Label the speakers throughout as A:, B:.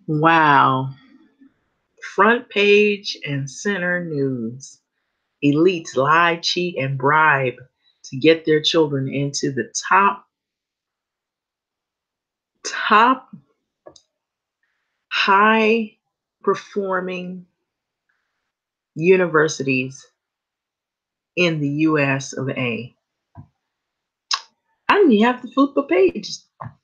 A: Wow. Front page and center news. Elites lie, cheat, and bribe to get their children into the top high performing universities in the US of A. I don't even have to flip a page.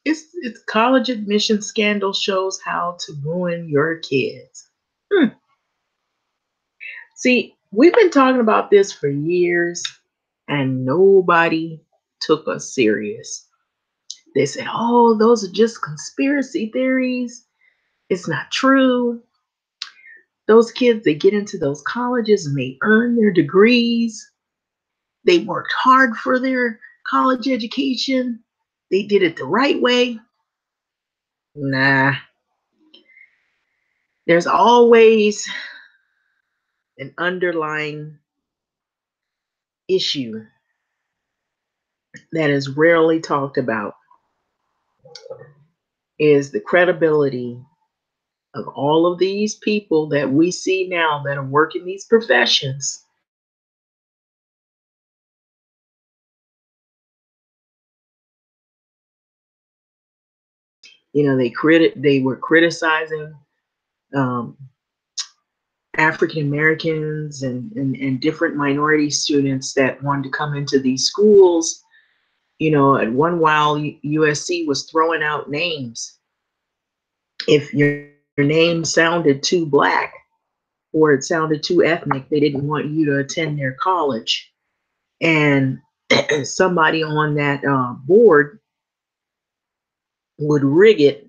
A: It's college admission scandal shows how to ruin your kids. Hmm. See, we've been talking about this for years and nobody took us serious. They said, oh, those are just conspiracy theories. It's not true. Those kids, they get into those colleges and they earn their degrees. They worked hard for their college education. They did it the right way. Nah, there's always an underlying issue that is rarely talked about is the credibility of all of these people that we see now that are working these professions. They were criticizing um, African Americans and different minority students that wanted to come into these schools. At one while, USC was throwing out names. If your name sounded too black or it sounded too ethnic, they didn't want you to attend their college. And somebody on that board would rig it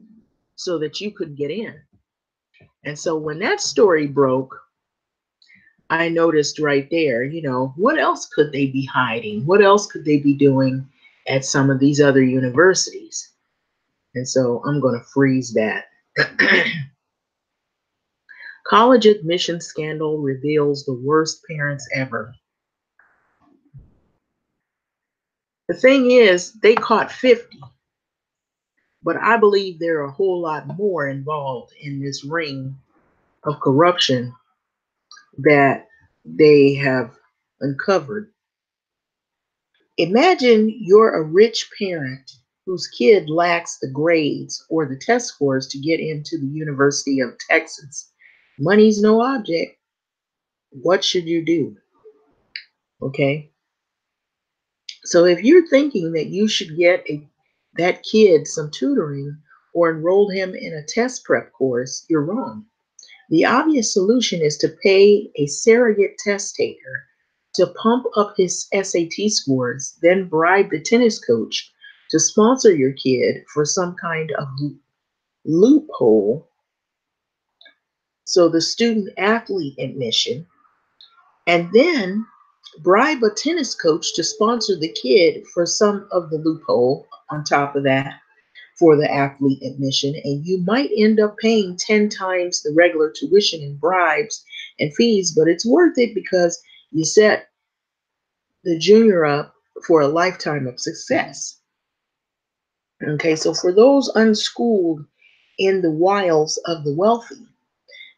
A: so that you could get in. And so when that story broke, I noticed right there, what else could they be hiding? What else could they be doing at some of these other universities? And so I'm going to freeze that. College admission scandal reveals the worst parents ever. The thing is, they caught 50, but I believe there are a whole lot more involved in this ring of corruption that they have uncovered. Imagine you're a rich parent whose kid lacks the grades or the test scores to get into the University of Texas. Money's no object. What should you do? Okay. So if you're thinking that you should get that kid some tutoring or enroll him in a test prep course, you're wrong. The obvious solution is to pay a surrogate test taker to pump up his SAT scores, then bribe the tennis coach to sponsor your kid for some kind of loophole. So the student athlete admission, and then bribe a tennis coach to sponsor the kid for some of the loophole on top of that for the athlete admission, and you might end up paying 10 times the regular tuition and bribes and fees, but it's worth it because you set the junior up for a lifetime of success. Okay, so for those unschooled in the wiles of the wealthy,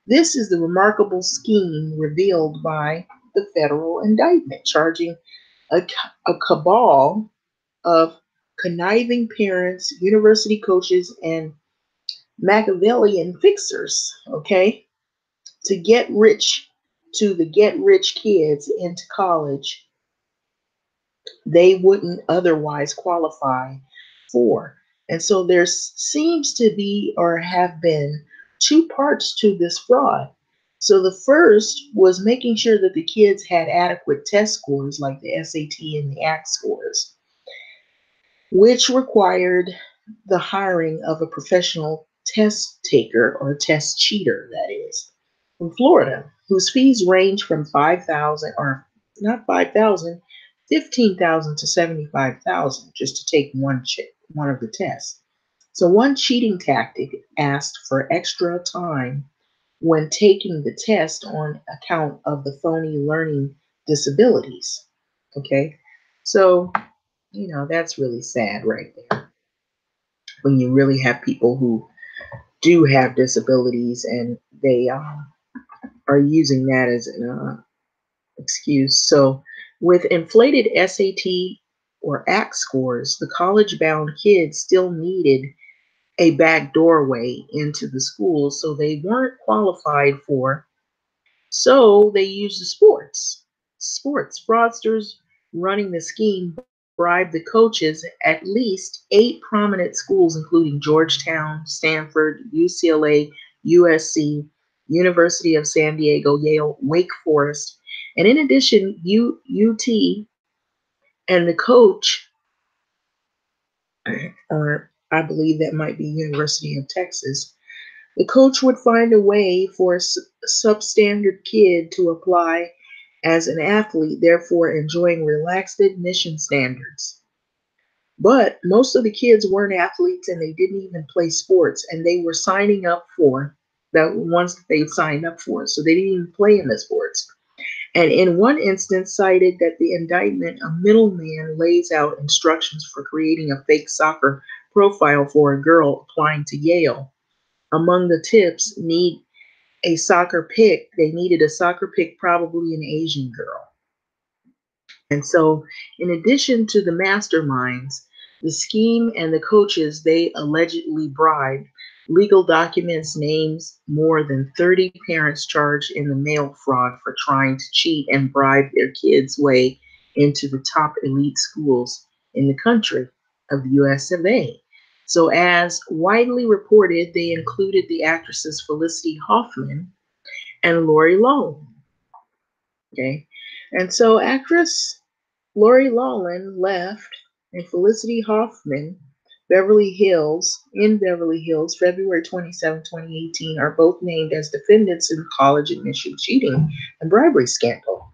A: this is the remarkable scheme revealed by the federal indictment, charging a, a cabal of conniving parents, university coaches, and Machiavellian fixers, okay, to get rich kids into college they wouldn't otherwise qualify for. And so there seems to be or have been two parts to this fraud. So the first was making sure that the kids had adequate test scores like the SAT and the ACT scores, which required the hiring of a professional test taker or test cheater, that is, from Florida, whose fees range from 5,000 or not 5,000, 15,000 to 75,000 just to take one of the tests. So one cheating tactic asked for extra time when taking the test on account of the phony learning disabilities. Okay. So, that's really sad right there when you really have people who do have disabilities, and they are using that as an excuse. So, with inflated SAT or ACT scores, the college bound kids still needed a back doorway into the school, so they weren't qualified for. So they used the sports fraudsters running the scheme bribed the coaches at least 8 prominent schools, including Georgetown, Stanford, UCLA, USC, University of San Diego, Yale, Wake Forest, and in addition, UT and the coach, or I believe that might be University of Texas. The coach would find a way for a substandard kid to apply as an athlete, therefore enjoying relaxed admission standards. But most of the kids weren't athletes and they didn't even play sports, and they were signing up for the ones that they signed up for. So they didn't even play in the sports. And in one instance, cited that the indictment, a middleman lays out instructions for creating a fake soccer profile for a girl applying to Yale. Among the tips, need a soccer pick. They needed a soccer pick, probably an Asian girl. And so, in addition to the masterminds, the scheme and the coaches they allegedly bribed, legal documents names more than 30 parents charged in the mail fraud for trying to cheat and bribe their kids' way into the top elite schools in the country of the US of A. So, as widely reported, they included the actresses Felicity Hoffman and Lori Lowe. Okay. And so actress Lori Loughlin left, and Felicity Hoffman, Beverly Hills, February 27, 2018, are both named as defendants in the college admission cheating and bribery scandal.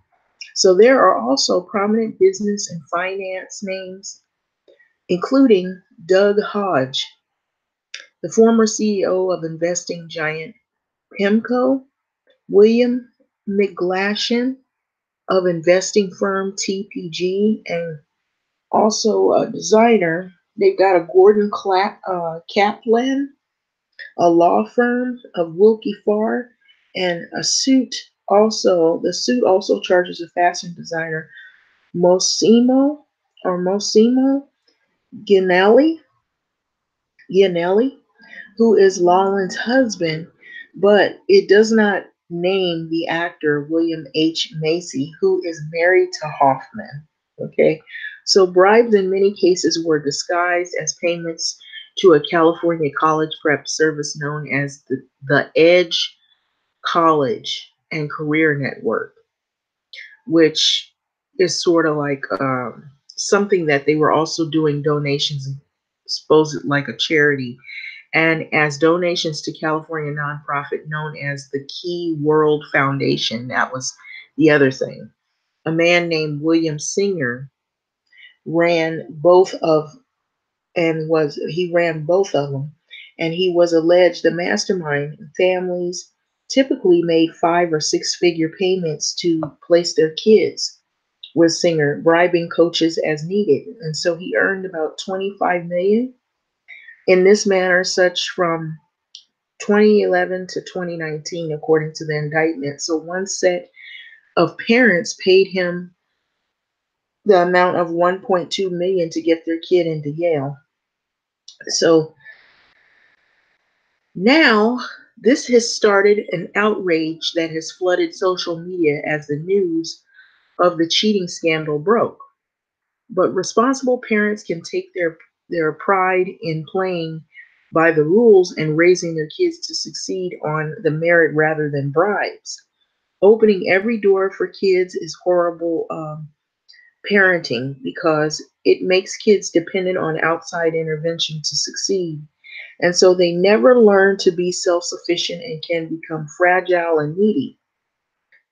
A: So there are also prominent business and finance names, including Doug Hodge, the former CEO of investing giant PIMCO, William McGlashan of investing firm TPG, and also a designer. They've got a Kaplan, a law firm of Wilkie Farr, and a suit. Also, the suit also charges a fashion designer, Mosimo Gianelli, Gianelli, who is Lawlins' husband, but it does not name the actor William H. Macy, who is married to Hoffman. Okay, so bribes in many cases were disguised as payments to a California college prep service known as the Edge College and Career Network, which is sort of like something that they were also doing donations, supposed like a charity, and as donations to California nonprofit known as the Key World Foundation. That was the other thing. A man named William Singer ran both of he ran both of them, and he was alleged the mastermind. Families typically made 5 or 6 figure payments to place their kids with Singer, bribing coaches as needed, and so he earned about 25 million in this manner, such from 2011 to 2019, according to the indictment. So one set of parents paid him the amount of 1.2 million to get their kid into Yale. So now this has started an outrage that has flooded social media as the news of the cheating scandal broke. But responsible parents can take their pride in playing by the rules and raising their kids to succeed on the merit rather than bribes. Opening every door for kids is horrible parenting because it makes kids dependent on outside intervention to succeed. And so they never learn to be self sufficient and can become fragile and needy.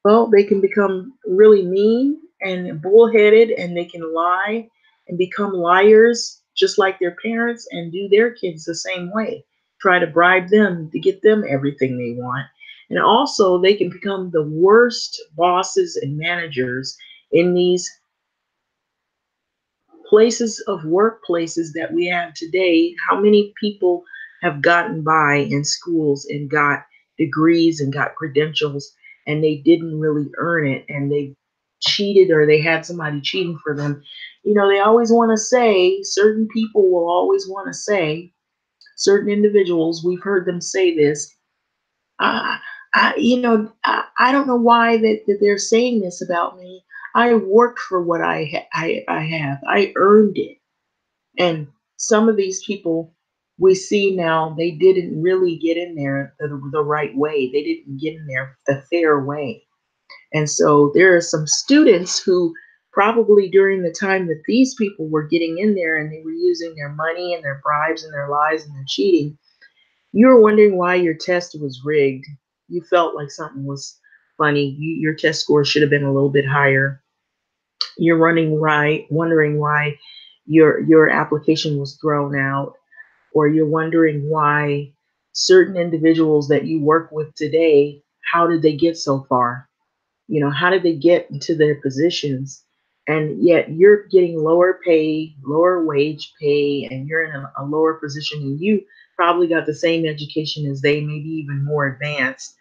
A: Well, they can become really mean and bullheaded, and they can lie and become liars just like their parents and do their kids the same way. Try to bribe them to get them everything they want. And also, they can become the worst bosses and managers in these places of workplaces that we have today. How many people have gotten by in schools and got degrees and got credentials, and they didn't really earn it, and they cheated or they had somebody cheating for them. They always want to say, certain people will always want to say, certain individuals, we've heard them say this. I, I don't know why that they're saying this about me. I worked for what I have. I earned it. And some of these people we see now, they didn't really get in there the right way. They didn't get in there the fair way. And so there are some students who probably during the time that these people were getting in there and they were using their money and their bribes and their lies and their cheating, you were wondering why your test was rigged. You felt like something was funny. Your test score should have been a little bit higher. You're running right, wondering why your application was thrown out, or you're wondering why certain individuals that you work with today, how did they get so far? How did they get into their positions? And yet you're getting lower pay, lower wage pay, and you're in a lower position, and you probably got the same education as they, maybe even more advanced.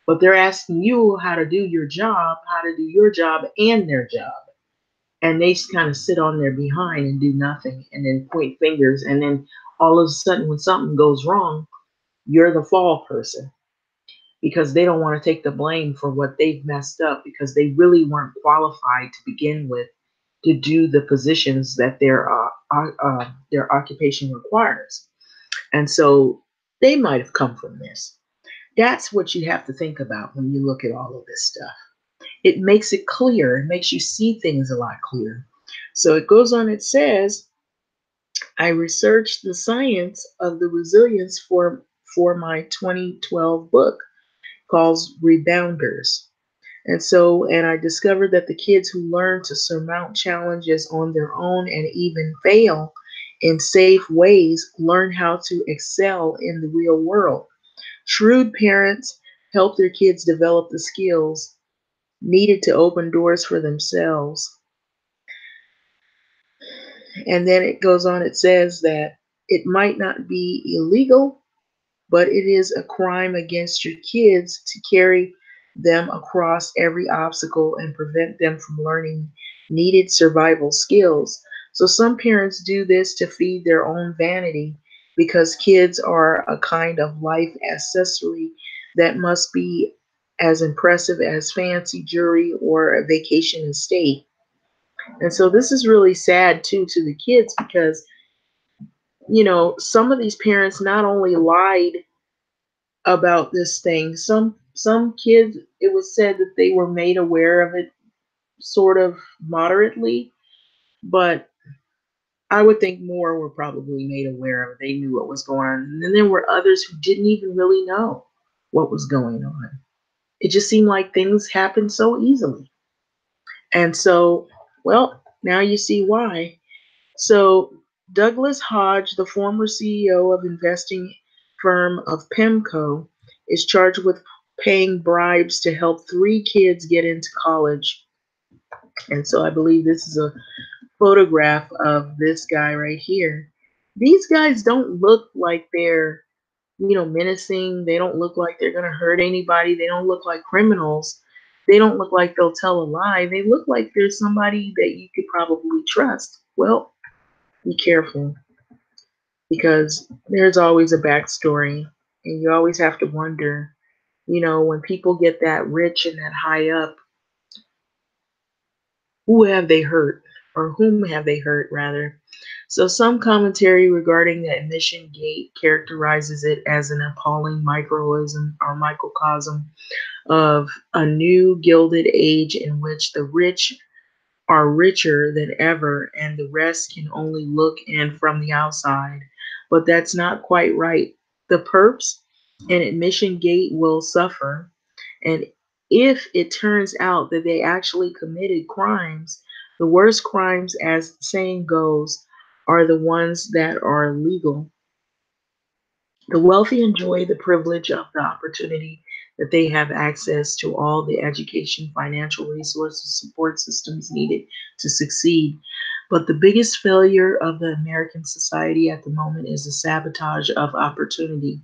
A: But they're asking you how to do your job, and their job. And they just kind of sit on their behind and do nothing and then point fingers. And then all of a sudden, when something goes wrong, you're the fall person because they don't want to take the blame for what they've messed up because they really weren't qualified to begin with to do the positions that their occupation requires. And so they might have come from this. That's what you have to think about when you look at all of this stuff. It makes it clear. It makes you see things a lot clearer. So it goes on, it says, I researched the science of the resilience for my 2012 book called Rebounders. And I discovered that the kids who learn to surmount challenges on their own and even fail in safe ways learn how to excel in the real world. Shrewd parents help their kids develop the skills needed to open doors for themselves. And then it goes on, it says that it might not be illegal, but it is a crime against your kids to carry them across every obstacle and prevent them from learning needed survival skills. So some parents do this to feed their own vanity because kids are a kind of life accessory that must be as impressive as fancy jewelry or a vacation estate. And so this is really sad too to the kids because some of these parents not only lied about this thing. Some kids, it was said that they were made aware of it sort of moderately, but I would think more were probably made aware of it. They knew what was going on. And then there were others who didn't even really know what was going on. It just seemed like things happened so easily. And so, well, now you see why. So Douglas Hodge, the former CEO of investing firm of PIMCO, is charged with paying bribes to help 3 kids get into college. And so I believe this is a photograph of this guy right here. These guys don't look like they're, menacing. They don't look like they're going to hurt anybody. They don't look like criminals. They don't look like they'll tell a lie. They look like there's somebody that you could probably trust. Well, be careful because there's always a backstory, and you always have to wonder, when people get that rich and that high up, who have they hurt, or whom have they hurt, rather. So some commentary regarding the emission gate characterizes it as an appalling microism or microcosm of a new gilded age in which the rich are richer than ever and the rest can only look in from the outside. But that's not quite right. The perps and admission gate will suffer. And if it turns out that they actually committed crimes, the worst crimes, as the saying goes, are the ones that are legal. The wealthy enjoy the privilege of the opportunity that they have access to all the education, financial resources, support systems needed to succeed. But the biggest failure of the American society at the moment is the sabotage of opportunity.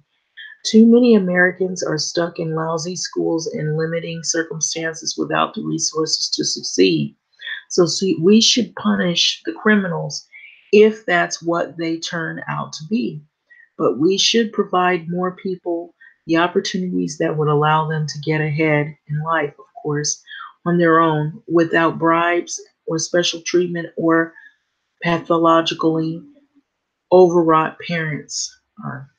A: Too many Americans are stuck in lousy schools and limiting circumstances without the resources to succeed. So, see, we should punish the criminals if that's what they turn out to be. But we should provide more people the opportunities that would allow them to get ahead in life, of course, on their own without bribes or special treatment or pathologically overwrought parents, or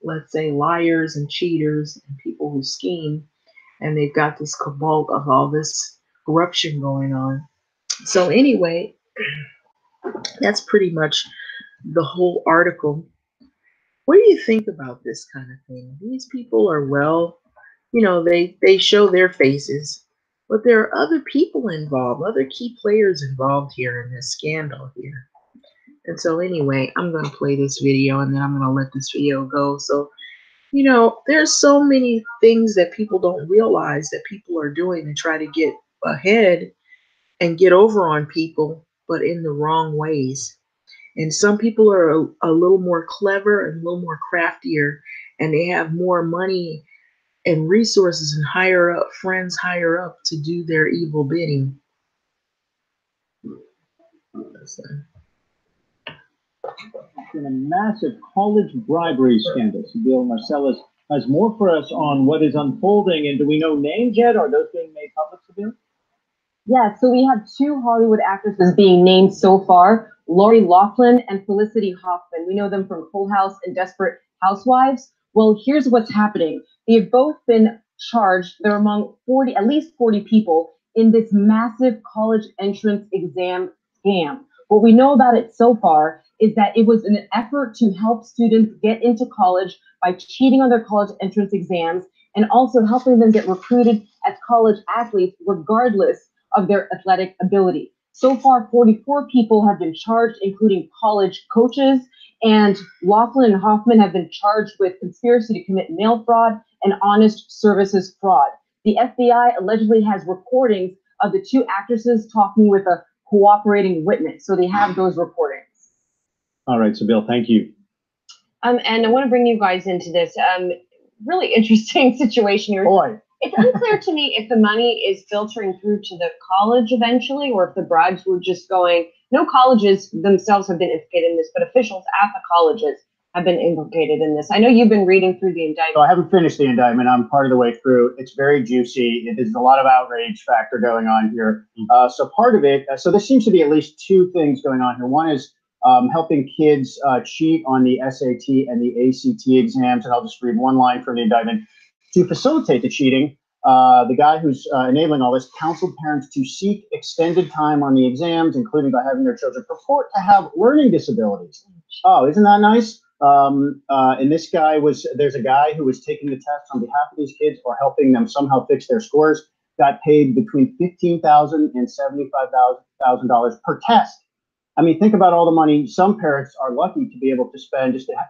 A: let's say liars and cheaters and people who scheme, and they've got this cabal of all this corruption going on. So anyway, that's pretty much the whole article. What do you think about this kind of thing? These people are, well, they show their faces, but there are other people involved, other key players involved here in this scandal here. And so anyway, I'm going to play this video and then I'm going to let this video go. So, there's so many things that people don't realize that people are doing to try to get ahead and get over on people, but in the wrong ways. And some people are a little more clever and a little more craftier, and they have more money and resources and higher up friends higher up to do their evil bidding.
B: In a massive college bribery scandal. Bill Marcellus has more for us on what is unfolding, and do we know names yet? Are those being made public, Bill?
C: Yeah, so we have two Hollywood actresses being named so far, Lori Loughlin and Felicity Huffman. We know them from Full House and Desperate Housewives. Well, here's what's happening. They've both been charged. They're among at least 40 people in this massive college entrance exam scam. What we know about it so far is that it was an effort to help students get into college by cheating on their college entrance exams and also helping them get recruited as college athletes regardless of their athletic ability. So far, 44 people have been charged, including college coaches, and Loughlin and Hoffman have been charged with conspiracy to commit mail fraud and honest services fraud. The FBI allegedly has recordings of the two actresses talking with a cooperating witness, so they have those recordings.
B: All right, so Bill, thank you.
C: And I want to bring you guys into this really interesting situation here.
B: Boy.
C: It's unclear to me if the money is filtering through to the college eventually, or if the bribes were just going. No colleges themselves have been implicated in this, but officials at the colleges have been implicated in this. I know you've been reading through the indictment.
B: So I haven't finished the indictment. I'm part of the way through. It's very juicy. There's a lot of outrage factor going on here. So part of it, so there seems to be at least two things going on here. One is helping kids cheat on the SAT and the ACT exams. And I'll just read one line from the indictment. To facilitate the cheating, the guy who's enabling all this counseled parents to seek extended time on the exams, including by having their children purport to have learning disabilities. Oh, isn't that nice? And this guy there's a guy who was taking the tests on behalf of these kids or helping them somehow fix their scores, got paid between $15,000 and $75,000 per test. I mean, think about all the money some parents are lucky to be able to spend just to get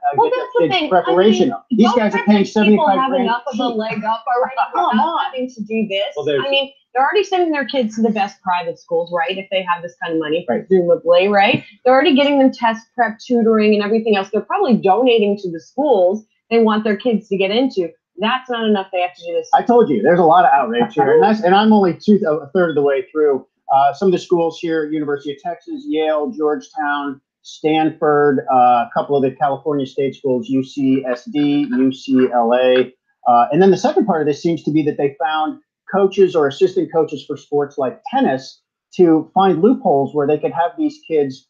B: their kids' preparation.
C: I mean,
B: these guys are paying 75 grand.
C: People have enough of a leg up already without having to do this.
B: Well,
C: I mean, they're already sending their kids to the best private schools, right? If they have this kind of money,
B: right.
C: Presumably, right? They're already getting them test prep, tutoring, and everything else. They're probably donating to the schools they want their kids to get into. That's not enough. They have to do this.
B: I told you, there's a lot of outrage here, and I'm only a third of the way through. Some of the schools here, University of Texas, Yale, Georgetown, Stanford, a couple of the California state schools, UCSD, UCLA. And then the second part of this seems to be that they found coaches or assistant coaches for sports like tennis to find loopholes where they could have these kids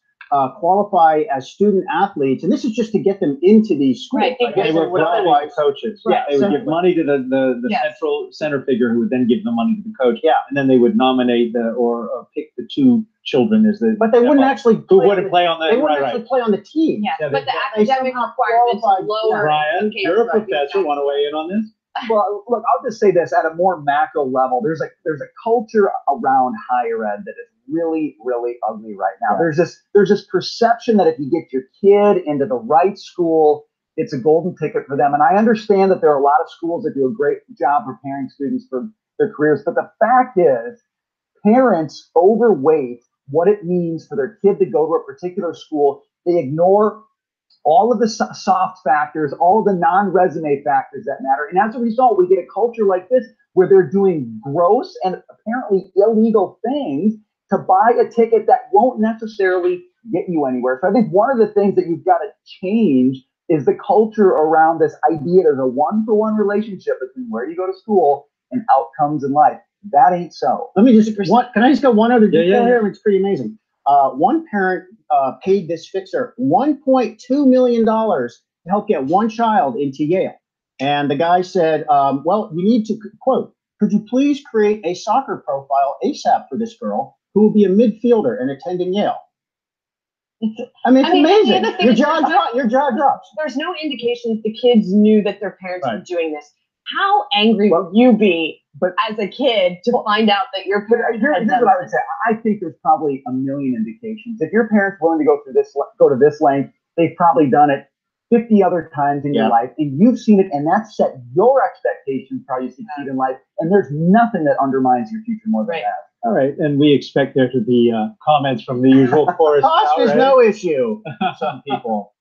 B: qualify as student athletes, and this is just to get them into these schools.
C: Right,
B: they were bribing coaches.
C: Right.
B: Yeah, they would give money to the center figure who would then give the money to the coach. Yeah, and then they would nominate or pick the two children as the. But they wouldn't actually. Who wouldn't play on the? They wouldn't actually play on the team.
C: Yeah, but the academic requirements are lower.
B: Ryan, you're a professor. Want to weigh in on this?
D: Well, look, I'll just say this at a more macro level. There's a culture around higher ed that is really, really ugly right now. Yeah. There's this perception that if you get your kid into the right school, it's a golden ticket for them. And I understand that there are a lot of schools that do a great job preparing students for their careers. But the fact is, parents overweight what it means for their kid to go to a particular school. They ignore all of the soft factors, all of the non-resume factors that matter. And as a result, we get a culture like this where they're doing gross and apparently illegal things to buy a ticket that won't necessarily get you anywhere. So I think one of the things that you've got to change is the culture around this idea there's a one-for-one relationship between where you go to school and outcomes in life. That ain't so.
B: Let me just, can I just go one other detail here? It's pretty amazing. One parent paid this fixer $1.2 million to help get one child into Yale. And the guy said, well, you need to, quote, could you please create a soccer profile ASAP for this girl who will be a midfielder and attending Yale? I mean, it's amazing. Your jaw drops.
C: There's no indications the kids knew that their parents were doing this. How angry would you be as a kid to find out that your parents
D: here's what I would say. I think there's probably a million indications. If your parents willing to go to this length, they've probably done it 50 other times in your life, and you've seen it, and that's set your expectations for how you succeed in life. And there's nothing that undermines your future more than that.
E: All right, and we expect there to be comments from the usual chorus.
B: Cost is no issue. Some people.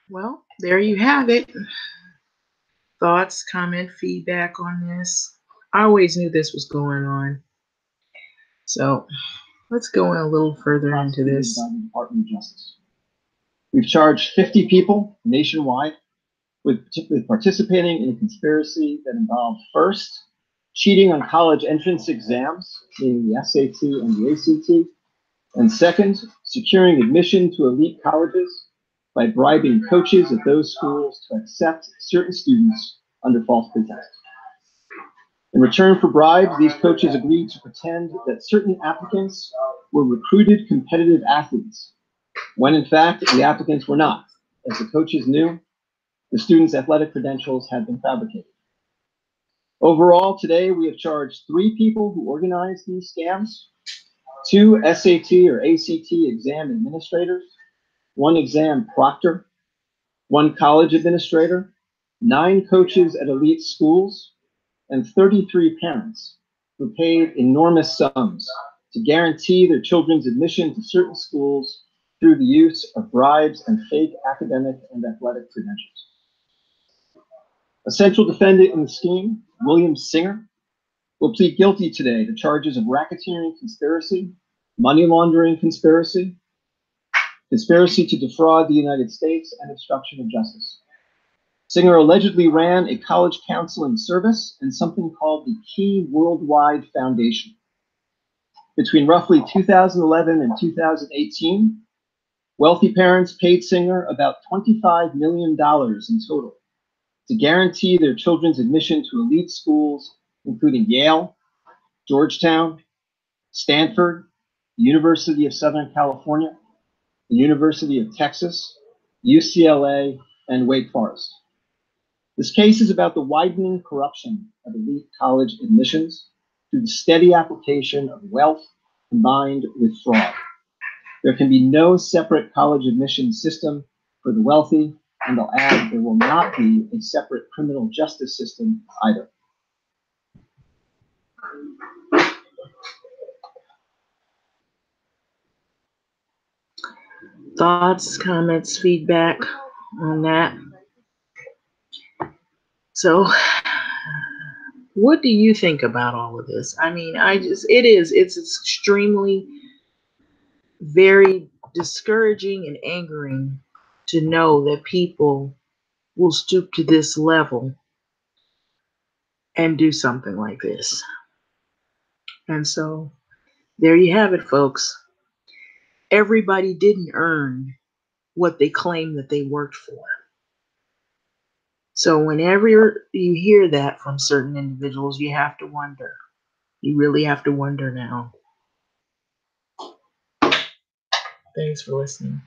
A: Well, there you have it. Thoughts, comment, feedback on this. I always knew this was going on. So let's go in a little further into this.
E: Department of Justice. We've charged 50 people nationwide with participating in a conspiracy that involved, first, cheating on college entrance exams, meaning the SAT and the ACT, and second, securing admission to elite colleges by bribing coaches at those schools to accept certain students under false pretenses. In return for bribes, these coaches agreed to pretend that certain applicants were recruited competitive athletes, when in fact the applicants were not, as the coaches knew the students' athletic credentials had been fabricated. Overall, today we have charged 3 people who organized these scams, 2 SAT or ACT exam administrators, 1 exam proctor, 1 college administrator, 9 coaches at elite schools, and 33 parents who paid enormous sums to guarantee their children's admission to certain schools through the use of bribes and fake academic and athletic credentials. A central defendant in the scheme, William Singer, will plead guilty today to charges of racketeering conspiracy, money laundering conspiracy, conspiracy to defraud the United States, and obstruction of justice. Singer allegedly ran a college counseling service and something called the Key Worldwide Foundation. Between roughly 2011 and 2018, wealthy parents paid Singer about $25 million in total to guarantee their children's admission to elite schools, including Yale, Georgetown, Stanford, the University of Southern California, the University of Texas, UCLA, and Wake Forest. This case is about the widening corruption of elite college admissions through the steady application of wealth combined with fraud. There can be no separate college admission system for the wealthy, and I'll add there will not be a separate criminal justice system either.
A: Thoughts, comments, feedback on that? So, what do you think about all of this? I mean, it's extremely, very discouraging and angering to know that people will stoop to this level and do something like this. And so, there you have it, folks. Everybody didn't earn what they claim that they worked for. So whenever you hear that from certain individuals, you have to wonder. You really have to wonder now. Thanks for listening.